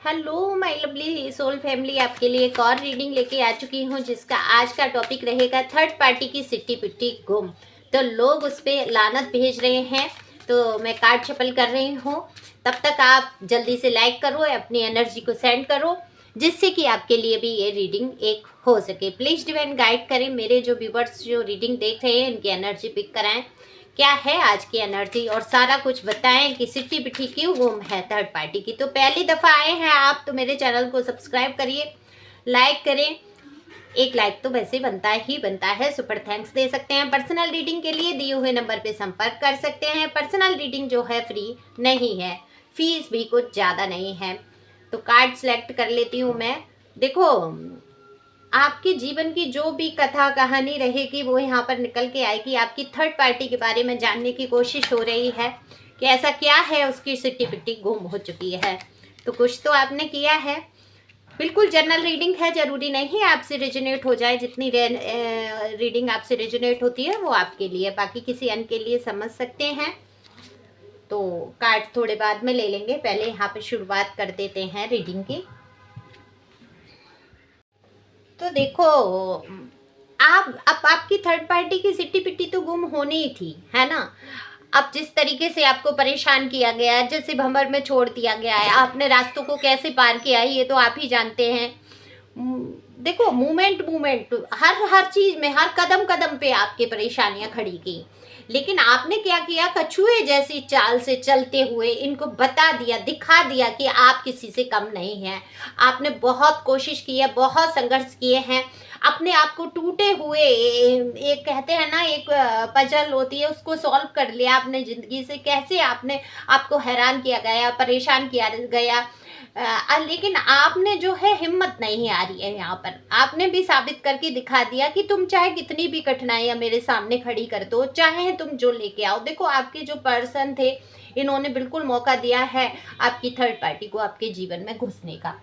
Hello my lovely soul family, आपके लिए एक और रीडिंग लेके आ चुकी हूँ जिसका आज का टॉपिक रहेगा थर्ड पार्टी की सिट्टी पिट्टी गुम। तो लोग उस पर लानत भेज रहे हैं, तो मैं कार्ड शफल कर रही हूँ। तब तक आप जल्दी से लाइक करो, अपनी एनर्जी को सेंड करो, जिससे कि आपके लिए भी ये रीडिंग एक हो सके। प्लीज़ डिवाइन गाइड करें, मेरे जो व्यूवर्स जो रीडिंग देख रहे हैं इनकी एनर्जी पिक कराएं, क्या है आज की एनर्जी, और सारा कुछ बताएं कि सिट्टी पिट्टी क्यों गुम है थर्ड पार्टी की। तो पहली दफ़ा आए हैं आप तो मेरे चैनल को सब्सक्राइब करिए, लाइक करें। एक लाइक तो वैसे बनता ही बनता है, सुपर थैंक्स दे सकते हैं। पर्सनल रीडिंग के लिए दिए हुए नंबर पे संपर्क कर सकते हैं। पर्सनल रीडिंग जो है फ्री नहीं है, फीस भी कुछ ज़्यादा नहीं है। तो कार्ड सेलेक्ट कर लेती हूँ मैं। देखो, आपके जीवन की जो भी कथा कहानी रहेगी वो यहाँ पर निकल के आएगी। आपकी थर्ड पार्टी के बारे में जानने की कोशिश हो रही है कि ऐसा क्या है उसकी सिट्टी पिट्टी गुम हो चुकी है। तो कुछ तो आपने किया है। बिल्कुल जनरल रीडिंग है, जरूरी नहीं आपसे रेजोनेट हो जाए। जितनी रीडिंग आपसे रेजोनेट होती है वो आपके लिए, बाकी किसी अन्य के लिए समझ सकते हैं। तो कार्ड थोड़े बाद में ले लेंगे, पहले यहाँ पे शुरुआत कर देते हैं रीडिंग की। तो देखो, आप अब आपकी थर्ड पार्टी की सिट्टी पिट्टी तो गुम होनी ही थी, है ना। अब जिस तरीके से आपको परेशान किया गया है, जैसे भंवर में छोड़ दिया गया है, आपने रास्तों को कैसे पार किया है ये तो आप ही जानते हैं। देखो, मूवमेंट मूवमेंट हर हर चीज में, हर कदम कदम पे आपके परेशानियां खड़ी की, लेकिन आपने क्या किया, कछुए जैसी चाल से चलते हुए इनको बता दिया, दिखा दिया कि आप किसी से कम नहीं हैं। आपने बहुत कोशिश की है, बहुत संघर्ष किए हैं, अपने आप को टूटे हुए, एक कहते हैं ना, एक पजल होती है, उसको सॉल्व कर लिया आपने जिंदगी से। कैसे आपने आपको हैरान किया गया, परेशान किया गया, लेकिन आपने जो है हिम्मत नहीं आ रही है यहाँ पर। आपने भी साबित करके दिखा दिया कि तुम चाहे कितनी भी कठिनाइयां मेरे सामने खड़ी कर दो, चाहे तुम जो लेके आओ। देखो, आपके जो पर्सन थे इन्होंने बिल्कुल मौका दिया है आपकी थर्ड पार्टी को आपके जीवन में घुसने का।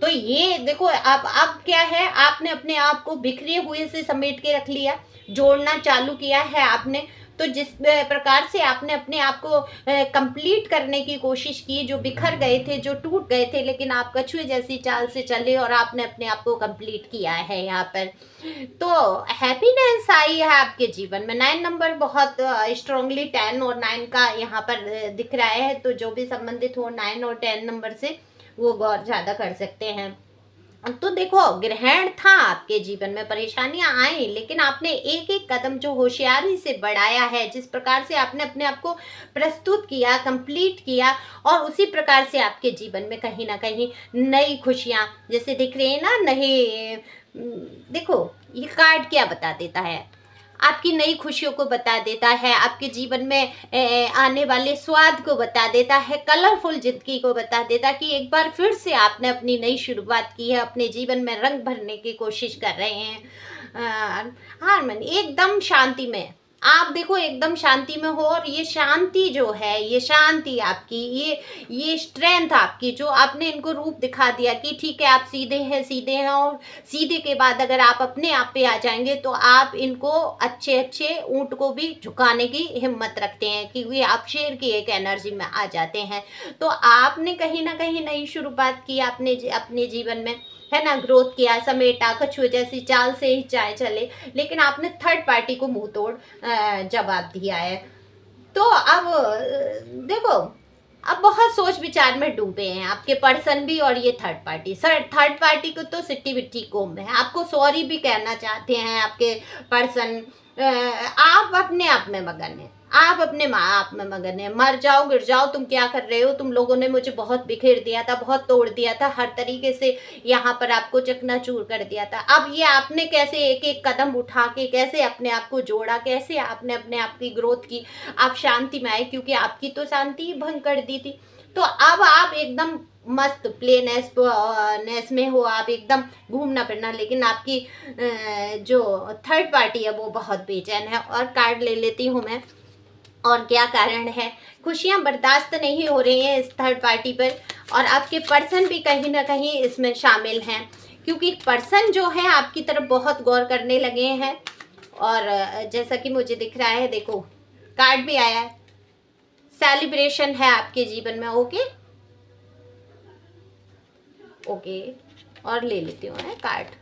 तो ये देखो, अब क्या है, आपने अपने आप को बिखरे हुए से समेट के रख लिया, जोड़ना चालू किया है आपने। तो जिस प्रकार से आपने अपने आप को कंप्लीट करने की कोशिश की, जो बिखर गए थे, जो टूट गए थे, लेकिन आप कछुए जैसी चाल से चले और आपने अपने आप को कंप्लीट किया है यहाँ पर। तो हैप्पीनेस आई है आपके जीवन में। 9 नंबर बहुत स्ट्रांगली 10 और 9 का यहाँ पर दिख रहा है। तो जो भी संबंधित हो 9 और 10 नंबर से वो गौर ज्यादा कर सकते हैं। तो देखो, ग्रहण था आपके जीवन में, परेशानियां आई, लेकिन आपने एक एक कदम जो होशियारी से बढ़ाया है, जिस प्रकार से आपने अपने आप को प्रस्तुत किया, कंप्लीट किया, और उसी प्रकार से आपके जीवन में कहीं ना कहीं नई खुशियां जैसे दिख रही है ना। नई, देखो ये कार्ड क्या बता देता है, आपकी नई खुशियों को बता देता है, आपके जीवन में आने वाले स्वाद को बता देता है, कलरफुल जिंदगी को बता देता कि एक बार फिर से आपने अपनी नई शुरुआत की है, अपने जीवन में रंग भरने की कोशिश कर रहे हैं। हारमोनी, एकदम शांति में आप देखो, एकदम शांति में हो। और ये शांति जो है, ये शांति आपकी, ये स्ट्रेंथ आपकी, जो आपने इनको रूप दिखा दिया कि ठीक है आप सीधे हैं, सीधे हैं, और सीधे के बाद अगर आप अपने आप पे आ जाएंगे तो आप इनको अच्छे अच्छे ऊंट को भी झुकाने की हिम्मत रखते हैं, क्योंकि आप शेर की एक एनर्जी में आ जाते हैं। तो आपने कहीं ना कहीं नई शुरुआत की आपने अपने जीवन में, है ना, ग्रोथ किया, समेटा, कछुए जैसी चाल से ही चाहे चले, लेकिन आपने थर्ड पार्टी को मुंह तोड़ जवाब दिया है। तो अब देखो, अब बहुत सोच विचार में डूबे हैं आपके पर्सन भी और ये third party. Sir, third party को तो सिट्टी बिट्टी गुम है, आपको सॉरी भी कहना चाहते हैं आपके पर्सन। आप अपने आप में मगन है, आप अपने माँ आप में मगन है। मर जाओ, गिर जाओ, तुम क्या कर रहे हो, तुम लोगों ने मुझे बहुत बिखेर दिया था, बहुत तोड़ दिया था, हर तरीके से यहाँ पर आपको चकनाचूर कर दिया था। अब ये आपने कैसे एक एक कदम उठा के कैसे अपने आप को जोड़ा, कैसे आपने अपने आप की ग्रोथ की, आप शांति में आए, क्योंकि आपकी तो शांति ही भंग कर दी थी। तो अब आप एकदम मस्त प्लेनेस में हो, आप एकदम घूमना फिरना, लेकिन आपकी जो थर्ड पार्टी है वो बहुत बेचैन है। और कार्ड ले लेती हूँ मैं, और क्या कारण है। खुशियां बर्दाश्त नहीं हो रही हैं इस थर्ड पार्टी पर, और आपके पर्सन भी कहीं ना कहीं इसमें शामिल हैं, क्योंकि पर्सन जो है आपकी तरफ बहुत गौर करने लगे हैं। और जैसा कि मुझे दिख रहा है, देखो कार्ड भी आया है, सेलिब्रेशन है आपके जीवन में। ओके, ओके, और ले लेती हूँ मैं कार्ड।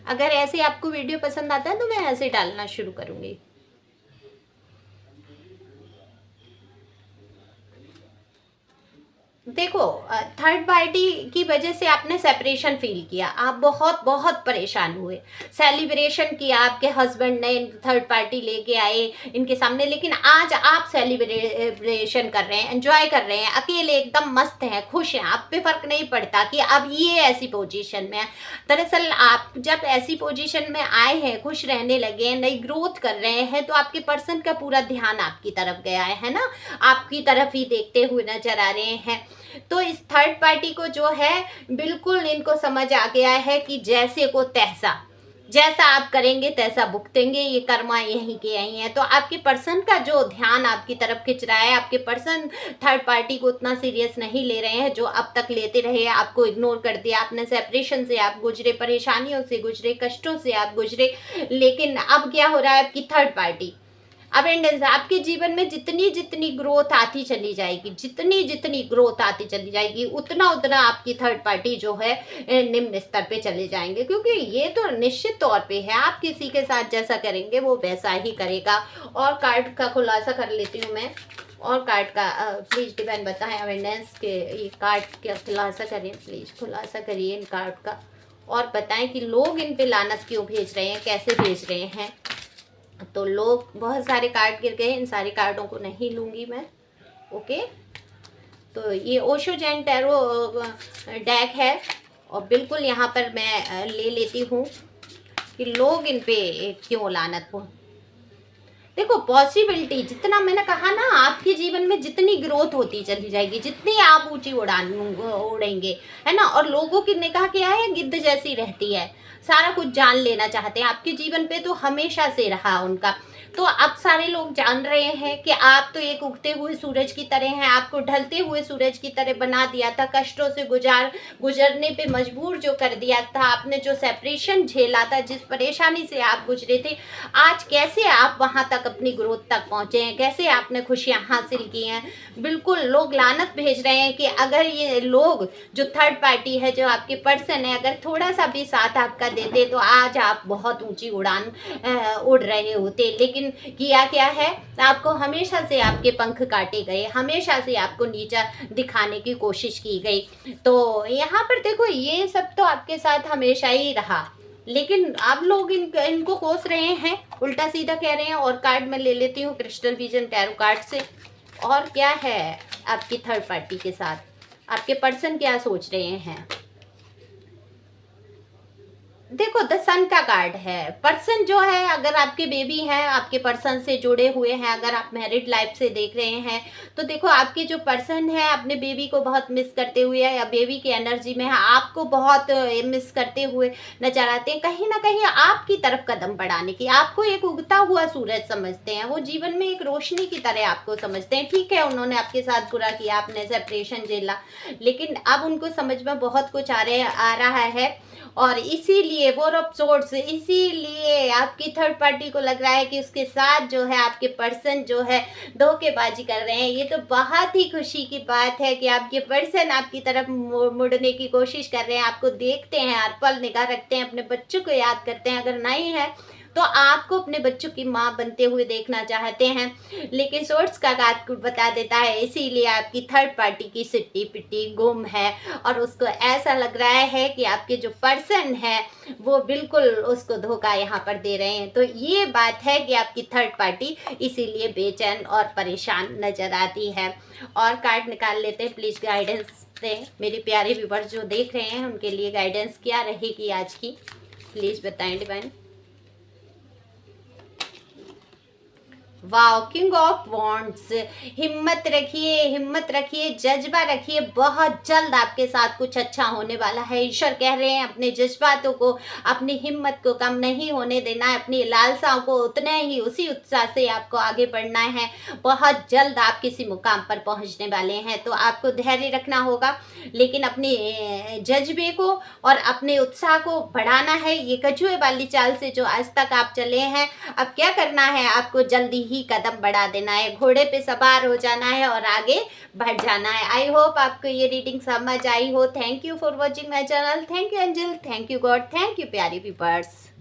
अगर ऐसे आपको वीडियो पसंद आता है तो मैं ऐसे डालना शुरू करूँगी। देखो, थर्ड पार्टी की वजह से आपने सेपरेशन फील किया, आप बहुत बहुत परेशान हुए, सेलिब्रेशन किया, आपके हस्बैंड ने थर्ड पार्टी लेके आए इनके सामने, लेकिन आज आप सेलिब्रेशन कर रहे हैं, एंजॉय कर रहे हैं, अकेले एकदम मस्त हैं, खुश हैं, आप पे फर्क नहीं पड़ता कि अब ये ऐसी पोजीशन में है। दरअसल आप जब ऐसी पोजीशन में आए हैं, खुश रहने लगे हैं, नई ग्रोथ कर रहे हैं, तो आपके पर्सन का पूरा ध्यान आपकी तरफ गया है ना, आपकी तरफ ही देखते हुए नजर आ रहे हैं। तो इस थर्ड पार्टी को जो है बिल्कुल इनको समझ आ गया है कि जैसे को तैसा, जैसा आप करेंगे तैसा भुगतेंगे, ये कर्मा यहीं के यहीं है। तो आपके पर्सन का जो ध्यान आपकी तरफ खिंच रहा है, आपके पर्सन थर्ड पार्टी को उतना सीरियस नहीं ले रहे हैं जो अब तक लेते रहे, आपको इग्नोर कर दिया आपने, सेपरेशन से आप गुजरे, परेशानियों से गुजरे, कष्टों से आप गुजरे, लेकिन अब क्या हो रहा है, आपकी थर्ड पार्टी अवेंडेंस, आपके जीवन में जितनी जितनी ग्रोथ आती चली जाएगी, जितनी जितनी ग्रोथ आती चली जाएगी, उतना उतना आपकी थर्ड पार्टी जो है निम्न स्तर पे चले जाएंगे, क्योंकि ये तो निश्चित तौर पे है, आप किसी के साथ जैसा करेंगे वो वैसा ही करेगा। और कार्ड का खुलासा कर लेती हूँ मैं, और कार्ड का प्लीज़ डिवाइन बताएं अवेंडेंस के, ये कार्ड का खुलासा करें प्लीज़, खुलासा करिए इन कार्ड का, और बताएं कि लोग इन पे लानत क्यों भेज रहे हैं, कैसे भेज रहे हैं। तो लोग, बहुत सारे कार्ड गिर गए, इन सारे कार्डों को नहीं लूँगी मैं। ओके, तो ये ओशो जैन टैरो डेक है, और बिल्कुल यहाँ पर मैं ले लेती हूँ कि लोग इन पे क्यों लानत हो। देखो, पॉसिबिलिटी, जितना मैंने कहा ना, आपके जीवन में जितनी ग्रोथ होती चली जाएगी, जितनी आप ऊंची उड़ान उड़ेंगे, है ना। और लोगों की निगाह क्या है, गिद्ध जैसी रहती है, सारा कुछ जान लेना चाहते हैं आपके जीवन पे, तो हमेशा से रहा उनका। तो अब सारे लोग जान रहे हैं कि आप तो एक उगते हुए सूरज की तरह हैं, आपको ढलते हुए सूरज की तरह बना दिया था, कष्टों से गुजरने पे मजबूर जो कर दिया था आपने, जो सेपरेशन झेला था, जिस परेशानी से आप गुजरे थे, आज कैसे आप वहां तक अपनी ग्रोथ तक पहुंचे हैं, कैसे आपने खुशियां हासिल की हैं। बिल्कुल लोग लानत भेज रहे हैं कि अगर ये लोग जो थर्ड पार्टी है, जो आपके पर्सन है, अगर थोड़ा सा भी साथ आपका देते तो आज आप बहुत ऊंची उड़ान उड़ रहे होते। लेकिन किया क्या है, आपको हमेशा से आपके पंख काटे गए, हमेशा से आपको नीचा दिखाने की कोशिश की गई। तो यहाँ पर देखो, ये सब तो आपके साथ हमेशा ही रहा, लेकिन आप लोग इनको कोस रहे हैं, उल्टा सीधा कह रहे हैं। और कार्ड मैं ले लेती हूँ क्रिस्टल विजन टैरो कार्ड से। और क्या है आपकी थर्ड पार्टी के साथ, आपके पर्सन क्या सोच रहे हैं। देखो, द सन का कार्ड है। पर्सन जो है, अगर आपके बेबी हैं, आपके पर्सन से जुड़े हुए हैं, अगर आप मैरिड लाइफ से देख रहे हैं, तो देखो आपके जो पर्सन है अपने बेबी को बहुत मिस करते हुए, या बेबी की एनर्जी में है, आपको बहुत मिस करते हुए नजर आते हैं। कहीं ना कहीं आपकी तरफ कदम बढ़ाने की, आपको एक उगता हुआ सूरज समझते हैं, वो जीवन में एक रोशनी की तरह आपको समझते हैं। ठीक है, उन्होंने आपके साथ बुरा किया, आपने सेपरेशन झेला, लेकिन अब उनको समझ में बहुत कुछ आ रहा है। और इसीलिए फोर ऑफ सोर्ड्स, इसीलिए आपकी थर्ड पार्टी को लग रहा है कि उसके साथ जो है आपके पर्सन जो है धोखेबाजी कर रहे हैं। ये तो बहुत ही खुशी की बात है कि आपके पर्सन आपकी तरफ मुड़ने की कोशिश कर रहे हैं, आपको देखते हैं, हर पल निगाह रखते हैं, अपने बच्चों को याद करते हैं। अगर नहीं है तो आपको अपने बच्चों की माँ बनते हुए देखना चाहते हैं, लेकिन सोर्स का कार्ड बता देता है, इसीलिए आपकी थर्ड पार्टी की सिट्टी पिट्टी गुम है, और उसको ऐसा लग रहा है कि आपके जो पर्सन है वो बिल्कुल उसको धोखा यहाँ पर दे रहे हैं। तो ये बात है कि आपकी थर्ड पार्टी इसीलिए बेचैन और परेशान नजर आती है। और कार्ड निकाल लेते हैं, प्लीज गाइडेंस दें मेरे प्यारे व्यूअर्स जो देख रहे हैं, उनके लिए गाइडेंस क्या रहेगी आज की, प्लीज बताएं divine. Wow, king of wands. हिम्मत रखिए, हिम्मत रखिए, जज्बा रखिए, बहुत जल्द आपके साथ कुछ अच्छा होने वाला है। ईश्वर कह रहे हैं अपने जज्बातों को, अपनी हिम्मत को कम नहीं होने देना है, अपनी लालसाओं को उतने ही उसी उत्साह से आपको आगे बढ़ना है। बहुत जल्द आप किसी मुकाम पर पहुंचने वाले हैं, तो आपको धैर्य रखना होगा, लेकिन अपने जज्बे को और अपने उत्साह को बढ़ाना है। ये कछुए वाली चाल से जो आज तक आप चले हैं, अब क्या करना है, आपको जल्दी ही कदम बढ़ा देना है, घोड़े पे सवार हो जाना है और आगे बढ़ जाना है। आई होप आपको ये रीडिंग समझ आई हो। Thank you for watching my channel. Thank you angel, thank you God, thank you प्यारी व्यूअर्स।